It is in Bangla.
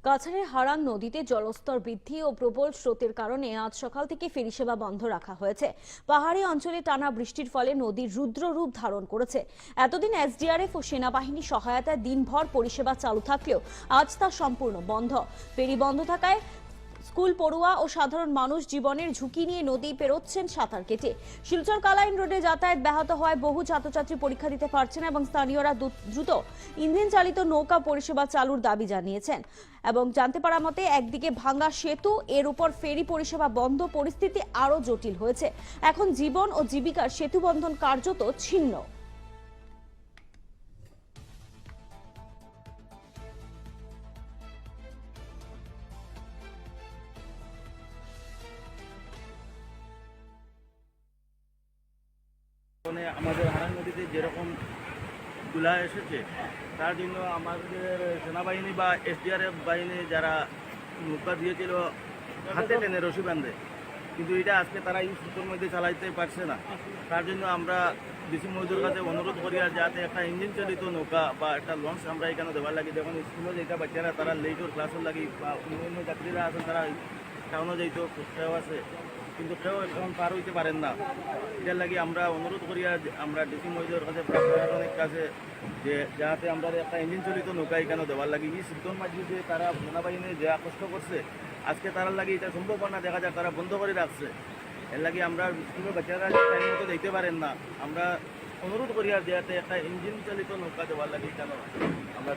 কাছাড়ের হারান নদীতে জলস্তর বৃদ্ধি ও প্রবল স্রোতের কারণে আজ সকাল থেকে ফেরি সেবা বন্ধ রাখা হয়েছে। পাহাড়ি অঞ্চলে টানা বৃষ্টির ফলে নদীর রুদ্র রূপ ধারণ করেছে। এতদিন এসডিআরএফ ও সেনাবাহিনী সহায়তায় দিনভর পরিষেবা চালু থাকলেও আজ তা সম্পূর্ণ বন্ধ। ফেরি বন্ধ থাকায় স্কুল পড়ুয়া ও সাধারণ মানুষ জীবনের ঝুঁকি নিয়ে নদী পেরোচ্ছেন সাঁতার কেটে। শিলচর কালাইন রোডে যাতায়াত ব্যাহত হয়, বহু ছাত্রছাত্রী পরীক্ষা দিতে পারছে না এবং স্থানীয়রা দ্রুত ইঞ্জিন চালিত নৌকা পরিষেবা চালুর দাবি জানিয়েছেন। এবং জানতে পারা মতে একদিকে ভাঙা সেতু, এর উপর ফেরি পরিষেবা বন্ধ, পরিস্থিতি আরো জটিল হয়েছে। এখন জীবন ও জীবিকার সেতু বন্ধন কার্যত ছিন্ন। আমাদের হারান নদীতে যেরকম তুলা এসেছে তার জন্য আমাদের সেনাবাহিনী বা এসডিআরএফ বাহিনী যারা নৌকা দিয়েছিল হাতে টেনে রশি বাঁধে, কিন্তু এটা আজকে তারা এই সুতোর মধ্যে চালাইতে পারছে না। তার জন্য আমরা ডিসি মহোদয়ের কাছে অনুরোধ করি আর যাতে একটা ইঞ্জিন চালিত নৌকা বা একটা লঞ্চ আমরা এখানে দেওয়ার লাগি। যখন স্কুলে যেটা বাচ্চারা তারা লেটর ক্লাসের লাগি বা অন্য যাত্রীরা আছেন তারা টাউনও যাইতো, কেউ আছে কিন্তু কেউ এখন পার হইতে পারেন না। এটার লাগি আমরা অনুরোধ করি আর আমরা ডিসি মহোদয়ের কাছে, প্রশাসনের কাছে যে যাতে আমরা একটা ইঞ্জিন চালিত নৌকা এখানে দেওয়ার লাগি। এই শীতল মাঝে যে তারা সেনাবাহিনী যা কষ্ট করছে আজকে তারার লাগে এটা সম্ভব না, দেখা যায় তারা বন্ধ করে রাখছে। এর লাগে আমরা স্কুলের বাচ্চারা টাইম মতো দেখতে পারেন না। আমরা অনুরোধ করি আর যাতে একটা ইঞ্জিন চালিত নৌকা দেওয়ার লাগে এখানে আমরা